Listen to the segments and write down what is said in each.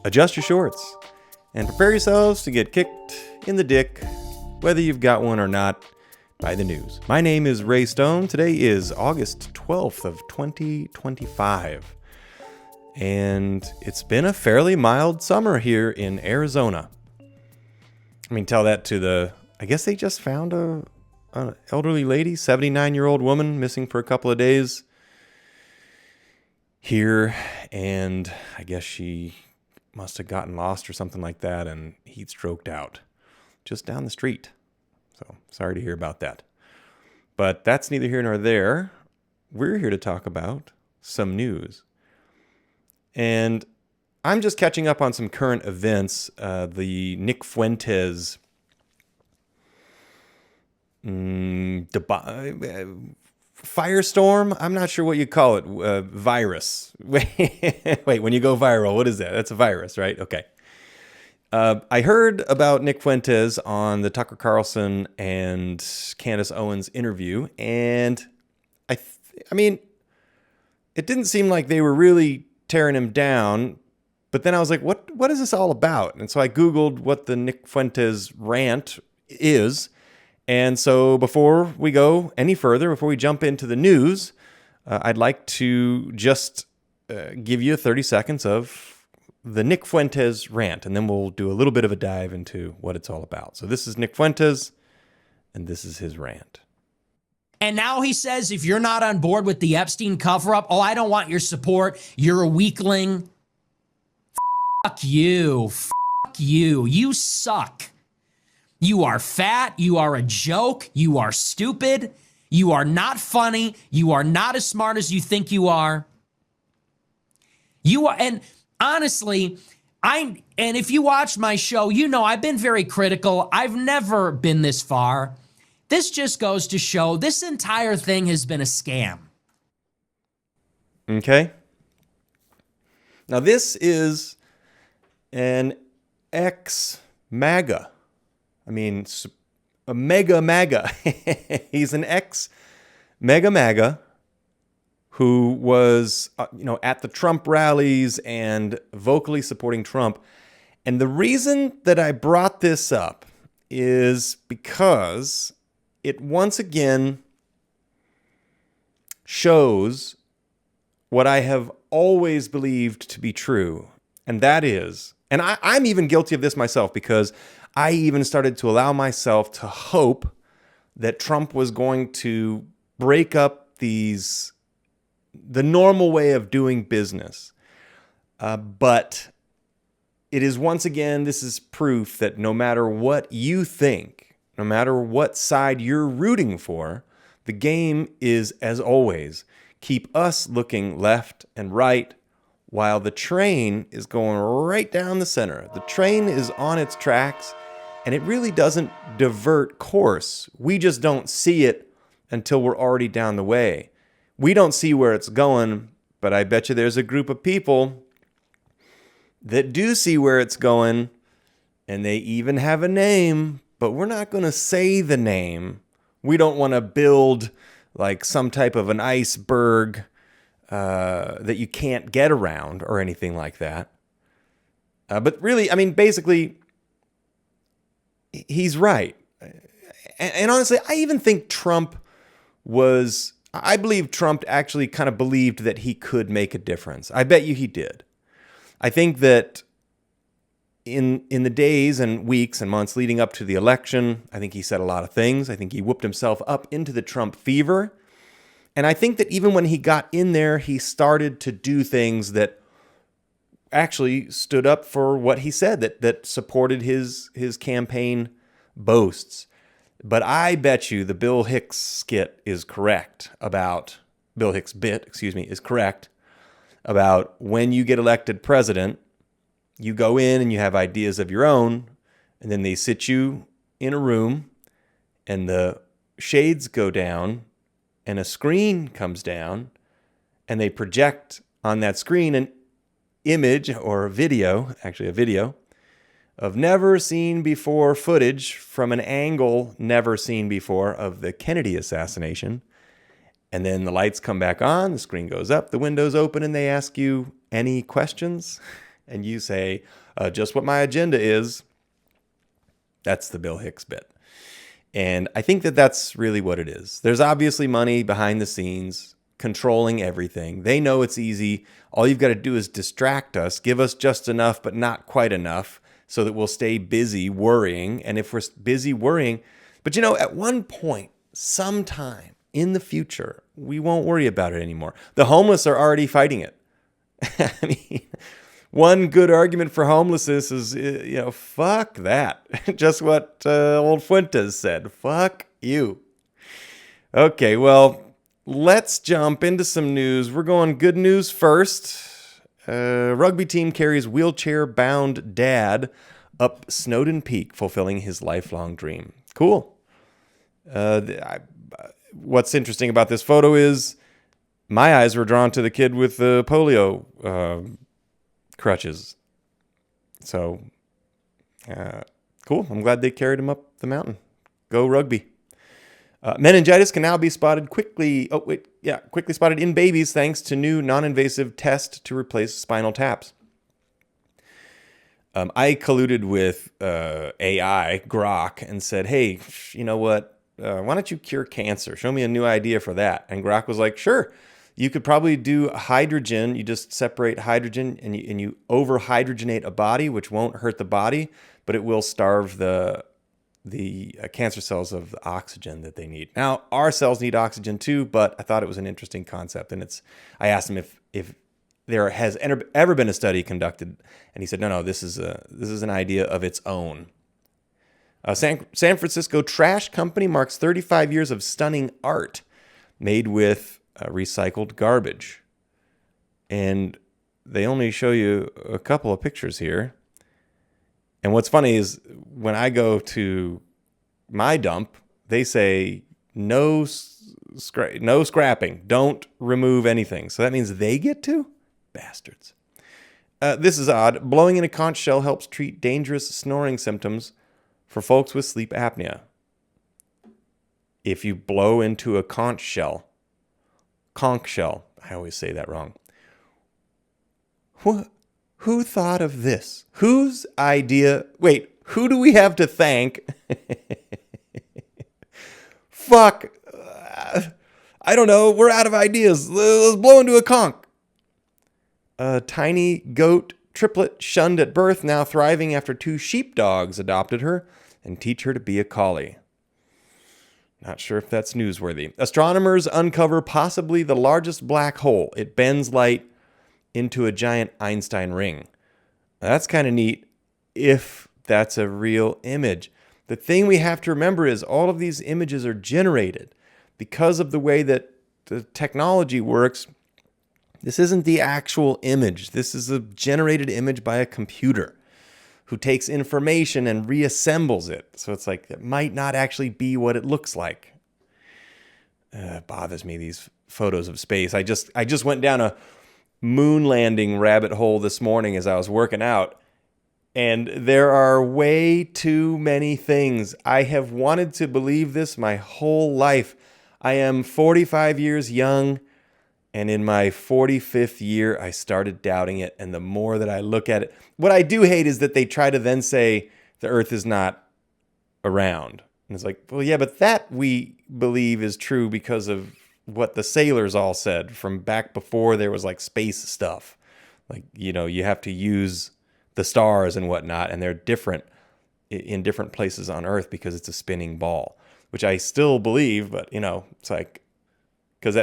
adjust your shorts, and prepare yourselves to get kicked in the dick, whether you've got one or not, by the news. My name is Ray Stone. Today is August 12th of 2025. And it's been a fairly mild summer here in Arizona. I mean, tell that to I guess they just found an elderly lady, 79-year-old woman, missing for a couple of days here. And I guess she must have gotten lost or something like that and heat stroked out just down the street. So sorry to hear about that. But that's neither here nor there. We're here to talk about some news. And I'm just catching up on some current events. The Nick Fuentes firestorm? I'm not sure what you call it. Virus. Wait, when you go viral, what is that? That's a virus, right? Okay. I heard about Nick Fuentes on the Tucker Carlson and Candace Owens interview, and I mean, it didn't seem like they were really tearing him down, but then I was like, what is this all about? And so I Googled what the Nick Fuentes rant is, and so before we go any further, before we jump into the news, I'd like to just give you 30 seconds of the Nick Fuentes rant, and then we'll do a little bit of a dive into what it's all about. So this is Nick Fuentes, and this is his rant. And now he says, if you're not on board with the Epstein cover-up, I don't want your support. You're a weakling. Fuck you. Fuck you. You suck. You are fat. You are a joke. You are stupid. You are not funny. You are not as smart as you think you are. You are, and honestly, and if you watch my show, you know I've been very critical. I've never been this far. This just goes to show this entire thing has been a scam. Okay. Now this is an ex-MAGA. I mean, a mega MAGA. He's an ex-mega MAGA who was, at the Trump rallies and vocally supporting Trump. And the reason that I brought this up is because it once again shows what I have always believed to be true. And that is, and I'm even guilty of this myself, because I even started to allow myself to hope that Trump was going to break up the normal way of doing business. But it is once again, this is proof that no matter what you think, no matter what side you're rooting for, the game is, as always, keep us looking left and right while the train is going right down the center. The train is on its tracks, and it really doesn't divert course. We just don't see it until we're already down the way. We don't see where it's going, but I bet you there's a group of people that do see where it's going, and they even have a name, but we're not going to say the name. We don't want to build like some type of an iceberg that you can't get around or anything like that. But really, I mean, basically, he's right. And honestly, I even think I believe Trump actually kind of believed that he could make a difference. I bet you he did. I think that in the days and weeks and months leading up to the election, I think he said a lot of things. I think he whooped himself up into the Trump fever. And I think that even when he got in there, he started to do things that actually stood up for what he said, that supported his campaign boasts. But I bet you the Bill Hicks bit is correct about when you get elected president, you go in and you have ideas of your own, and then they sit you in a room and the shades go down and a screen comes down and they project on that screen an image or a video of never seen before footage from an angle never seen before of the Kennedy assassination. And then the lights come back on, the screen goes up, the windows open, and they ask you any questions. and you say, just what my agenda is. That's the Bill Hicks bit. And I think that that's really what it is. There's obviously money behind the scenes controlling everything. They know it's easy. All you've got to do is distract us, give us just enough, but not quite enough, so that we'll stay busy worrying. And if we're busy worrying, but at one point, sometime in the future, we won't worry about it anymore. The homeless are already fighting it. I mean, one good argument for homelessness is, fuck that. Just what old Fuentes said. Fuck you. Okay, well, let's jump into some news. We're going good news first. Rugby team carries wheelchair-bound dad up Snowdon Peak, fulfilling his lifelong dream. Cool. What's interesting about this photo is my eyes were drawn to the kid with the polio crutches. So, cool. I'm glad they carried him up the mountain. Go Rugby. Meningitis can now be spotted quickly spotted in babies thanks to new non-invasive test to replace spinal taps. I colluded with AI, Grok, and said, hey, you know what? Why don't you cure cancer? Show me a new idea for that. And Grok was like, sure. You could probably do hydrogen. You just separate hydrogen and you over-hydrogenate a body, which won't hurt the body, but it will starve the cancer cells of the oxygen that they need. Now, our cells need oxygen too, but I thought it was an interesting concept. And I asked him if there has ever been a study conducted, and he said, no, this is an idea of its own. San Francisco trash company marks 35 years of stunning art made with recycled garbage. And they only show you a couple of pictures here. And what's funny is when I go to my dump, they say no scrapping, don't remove anything. So that means they get to? Bastards. This is odd. Blowing in a conch shell helps treat dangerous snoring symptoms for folks with sleep apnea. If you blow into a conch shell, I always say that wrong. Who thought of this? Whose idea? Wait, who do we have to thank? Fuck. I don't know. We're out of ideas. Let's blow into a conch. A tiny goat triplet shunned at birth, now thriving after 2 sheepdogs adopted her and teach her to be a collie. Not sure if that's newsworthy. Astronomers uncover possibly the largest black hole. It bends light into a giant Einstein ring. That's kind of neat if that's a real image. The thing we have to remember is all of these images are generated because of the way that the technology works. This isn't the actual image. This is a generated image by a computer who takes information and reassembles it. So it's like, it might not actually be what it looks like. It bothers me, these photos of space. I just went down a moon landing rabbit hole this morning as I was working out. And there are way too many things. I have wanted to believe this my whole life. I am 45 years young. And in my 45th year, I started doubting it. And the more that I look at it, what I do hate is that they try to then say the earth is not around. And it's like, well, yeah, but that we believe is true because of what the sailors all said from back before there was like space stuff. Like, you have to use the stars and whatnot, and they're different in different places on Earth because it's a spinning ball, which I still believe, but, it's like, because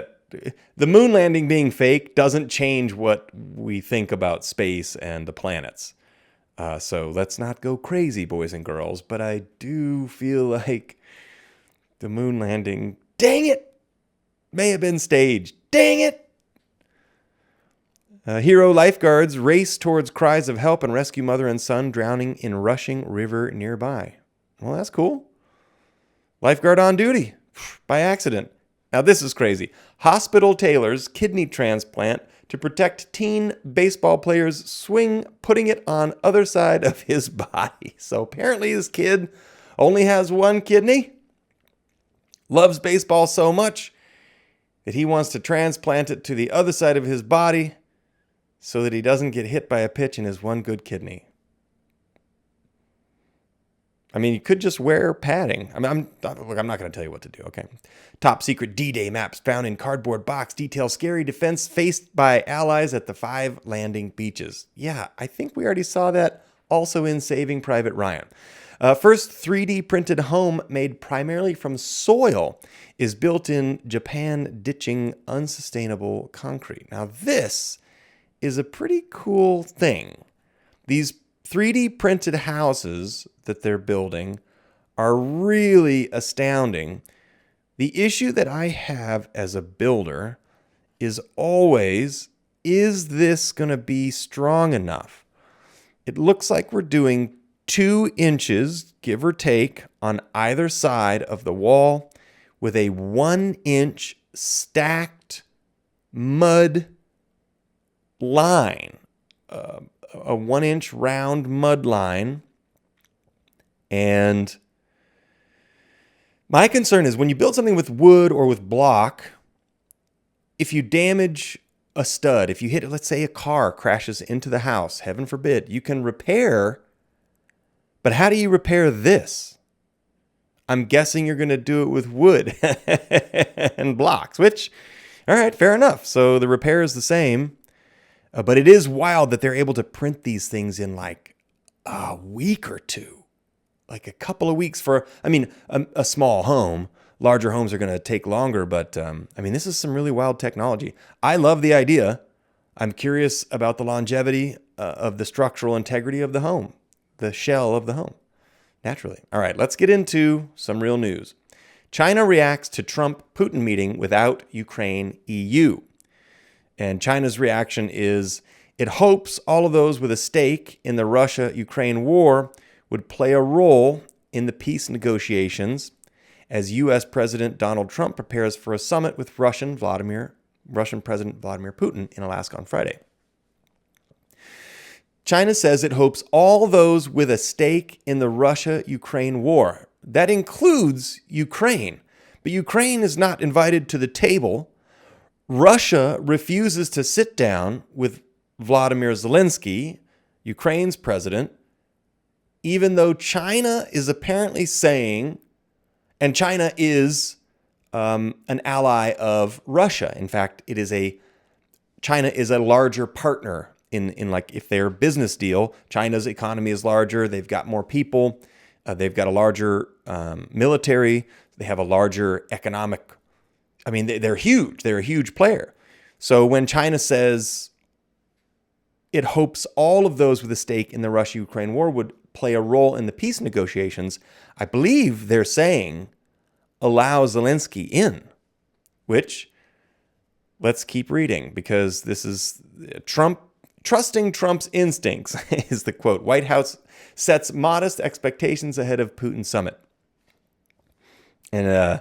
the moon landing being fake doesn't change what we think about space and the planets. So let's not go crazy, boys and girls, but I do feel like the moon landing, dang it, may have been staged. Dang it! Hero lifeguards race towards cries of help and rescue mother and son drowning in rushing river nearby. Well, that's cool. Lifeguard on duty by accident. Now, this is crazy. Hospital tailors kidney transplant to protect teen baseball player's swing, putting it on other side of his body. So apparently this kid only has one kidney, loves baseball so much that he wants to transplant it to the other side of his body so that he doesn't get hit by a pitch in his one good kidney. I mean, you could just wear padding. I mean, look, I'm not going to tell you what to do, okay? Top secret D-Day maps found in cardboard box detail scary defense faced by allies at the 5 landing beaches. Yeah, I think we already saw that also in Saving Private Ryan. First 3D printed home made primarily from soil is built in Japan, ditching unsustainable concrete. Now, this is a pretty cool thing. These 3D printed houses that they're building are really astounding. The issue that I have as a builder is always, is this going to be strong enough? It looks like we're doing 2 inches, give or take, on either side of the wall with a 1-inch stacked mud line, a 1-inch round mud line. And my concern is when you build something with wood or with block, if you damage a stud, if you hit, let's say a car crashes into the house, heaven forbid, you can repair. But how do you repair this? I'm guessing you're going to do it with wood and blocks, which, all right, fair enough. So the repair is the same. But it is wild that they're able to print these things in like a week or two. Like a couple of weeks for, I mean, a small home. Larger homes are going to take longer, but I mean, this is some really wild technology. I love the idea. I'm curious about the longevity of the structural integrity of the home, the shell of the home, naturally. All right, let's get into some real news. China reacts to Trump-Putin meeting without Ukraine EU. And China's reaction is it hopes all of those with a stake in the Russia-Ukraine war would play a role in the peace negotiations as U.S. President Donald Trump prepares for a summit with Russian President Vladimir Putin in Alaska on Friday. China says it hopes all those with a stake in the Russia-Ukraine war. That includes Ukraine. But Ukraine is not invited to the table. Russia refuses to sit down with Vladimir Zelensky, Ukraine's president, even though China is apparently saying, and China is an ally of Russia. In fact, China is a larger partner in like if their business deal. China's economy is larger. They've got more people. They've got a larger military. They have a larger economic. I mean, they're huge. They're a huge player. So when China says it hopes all of those with a stake in the Russia-Ukraine war would play a role in the peace negotiations, I believe they're saying allow Zelensky in, which let's keep reading because this is Trump. Trusting Trump's instincts is the quote. White House sets modest expectations ahead of Putin summit. And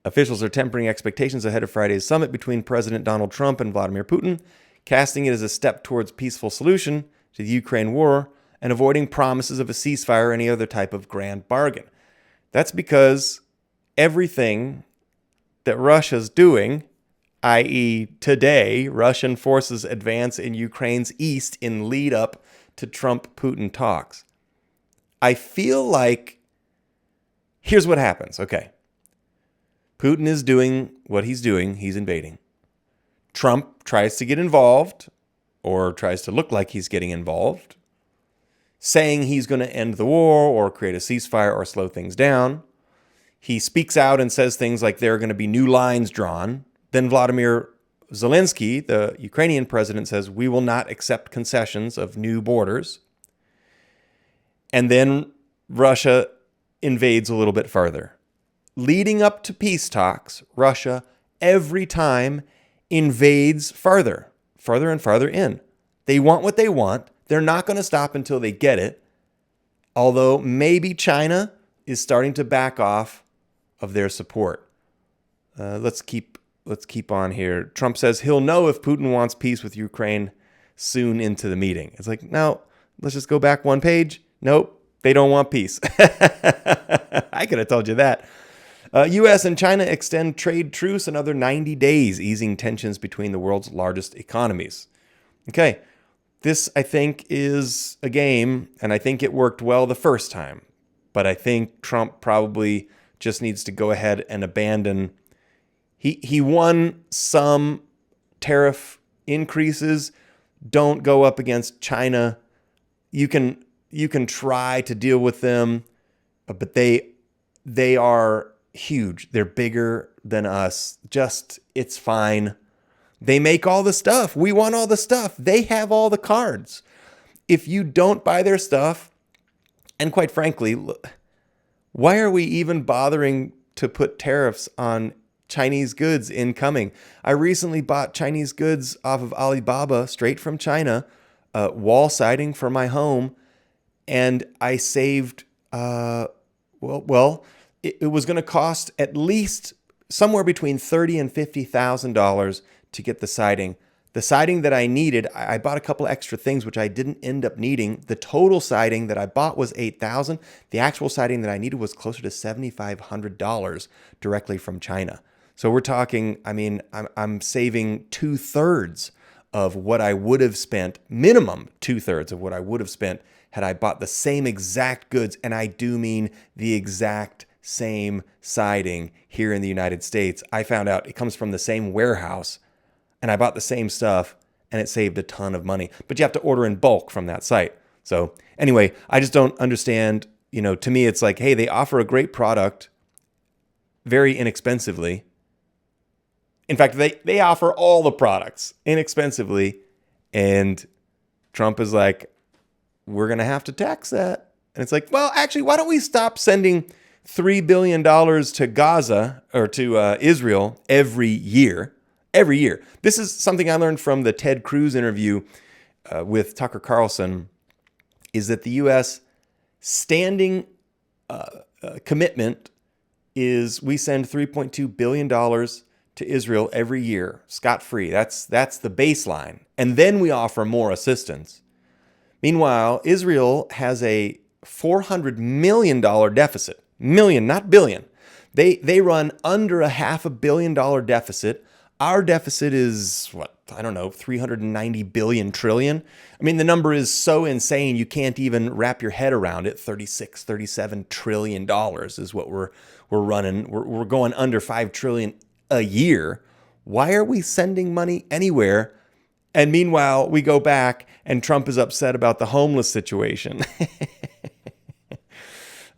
officials are tempering expectations ahead of Friday's summit between President Donald Trump and Vladimir Putin, casting it as a step towards peaceful solution to the Ukraine war and avoiding promises of a ceasefire or any other type of grand bargain. That's because everything that Russia's doing, i.e. today, Russian forces advance in Ukraine's east in lead up to Trump-Putin talks. I feel like, here's what happens. Okay. Putin is doing what he's doing. He's invading. Trump tries to get involved or tries to look like he's getting involved, saying he's going to end the war or create a ceasefire or slow things down. He speaks out and says things like there are going to be new lines drawn. Then Vladimir Zelensky, the Ukrainian president, says we will not accept concessions of new borders. And then Russia invades a little bit further. Leading up to peace talks, Russia every time invades farther and farther in. They want what they want. They're not going to stop until they get it. Although maybe China is starting to back off of their support. Let's keep on here. Trump says he'll know if Putin wants peace with Ukraine soon into the meeting. It's like, no, let's just go back one page. Nope, they don't want peace. I could have told you that. U.S. and China extend trade truce another 90 days, easing tensions between the world's largest economies. Okay, this, I think, is a game, and I think it worked well the first time. But I think Trump probably just needs to go ahead and abandon. He won some tariff increases. Don't go up against China. You can try to deal with them, but they are huge. They're bigger than us. Just, it's fine. They make all the stuff. We want all the stuff. They have all the cards. If you don't buy their stuff, and quite frankly, why are we even bothering to put tariffs on Chinese goods incoming? I recently bought Chinese goods off of Alibaba straight from China, wall siding for my home, and I saved, it was going to cost at least somewhere between $30,000 and $50,000 to get the siding. The siding that I needed, I bought a couple extra things which I didn't end up needing. The total siding that I bought was $8,000. The actual siding that I needed was closer to $7,500 directly from China. So we're talking, I mean, I'm saving 2/3 of what I would have spent, minimum 2/3 of what I would have spent had I bought the same exact goods. And I do mean the exact same siding here in the United States. I found out it comes from the same warehouse, and I bought the same stuff, and it saved a ton of money. But you have to order in bulk from that site. So anyway, I just don't understand. To me, it's like, hey, they offer a great product very inexpensively. In fact, they offer all the products inexpensively, and Trump is like, we're going to have to tax that. And it's like, well, actually, why don't we stop sending $3 billion to Gaza or to Israel every year? Every year. This is something I learned from the Ted Cruz interview with Tucker Carlson, is that the U.S. standing commitment is we send $3.2 billion to Israel every year, scot-free. That's the baseline. And then we offer more assistance. Meanwhile, Israel has a $400 million deficit. Million, not billion. They run under a $500 million deficit. Our deficit is, I don't know, 390 billion trillion. I mean, the number is so insane you can't even wrap your head around it. 37 trillion dollars is what we're running. We're going under 5 trillion a year. Why are we sending money anywhere? And meanwhile, we go back and Trump is upset about the homeless situation.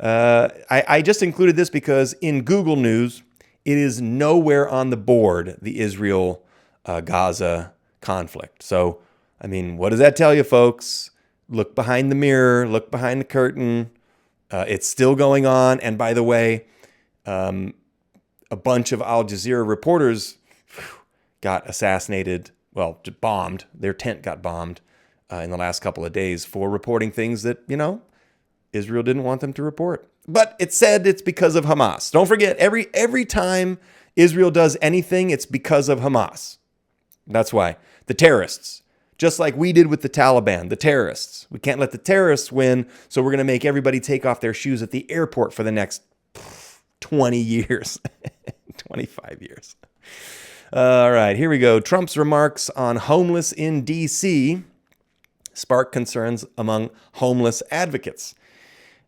I just included this because in Google News, it is nowhere on the board, the Israel-Gaza conflict. So, I mean, what does that tell you, folks? Look behind the mirror, look behind the curtain. It's still going on. And by the way, a bunch of Al Jazeera reporters got assassinated, bombed. Their tent got bombed in the last couple of days for reporting things that, Israel didn't want them to report. But it said it's because of Hamas. Don't forget, every time Israel does anything, it's because of Hamas. That's why. The terrorists. Just like we did with the Taliban, the terrorists. We can't let the terrorists win, so we're going to make everybody take off their shoes at the airport for the next 20 years. 25 years. All right, here we go. Trump's remarks on homeless in D.C. spark concerns among homeless advocates.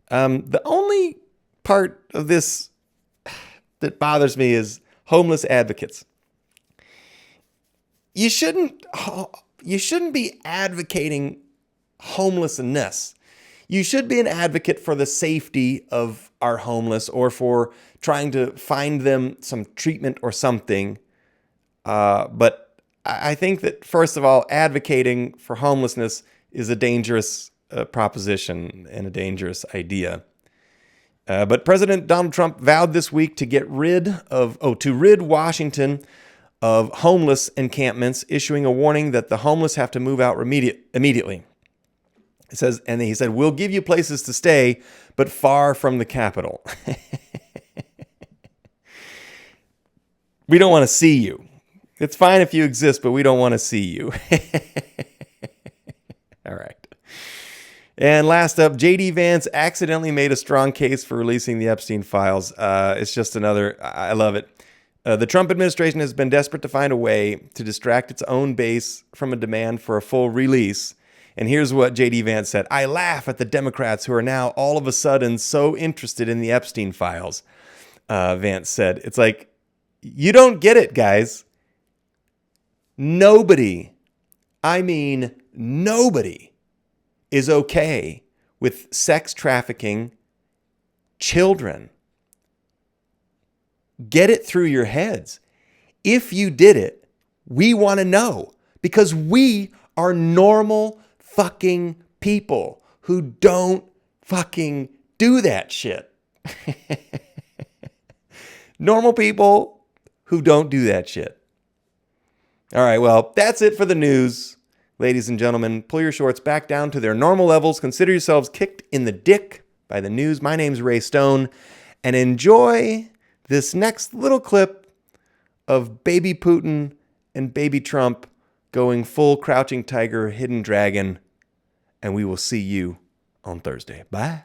The only part of this that bothers me is homeless advocates. You shouldn't be advocating homelessness. You should be an advocate for the safety of our homeless or for trying to find them some treatment or something. But I think that, first of all, advocating for homelessness is a dangerous proposition and a dangerous idea. But President Donald Trump vowed this week to rid Washington of homeless encampments, issuing a warning that the homeless have to move out immediately. He said, we'll give you places to stay, but far from the capital. We don't want to see you. It's fine if you exist, but we don't want to see you. All right. And last up, J.D. Vance accidentally made a strong case for releasing the Epstein files. It's just I love it. The Trump administration has been desperate to find a way to distract its own base from a demand for a full release. And here's what J.D. Vance said. I laugh at the Democrats who are now all of a sudden so interested in the Epstein files, Vance said. It's like, you don't get it, guys. Nobody, I mean nobody, is okay with sex trafficking children. Get it through your heads. If you did it, we want to know, because we are normal fucking people who don't fucking do that shit. Normal people who don't do that shit. All right, well, that's it for the news. Ladies and gentlemen, pull your shorts back down to their normal levels. Consider yourselves kicked in the dick by the news. My name's Ray Stone, and enjoy this next little clip of baby Putin and baby Trump going full crouching tiger, hidden dragon, and we will see you on Thursday. Bye.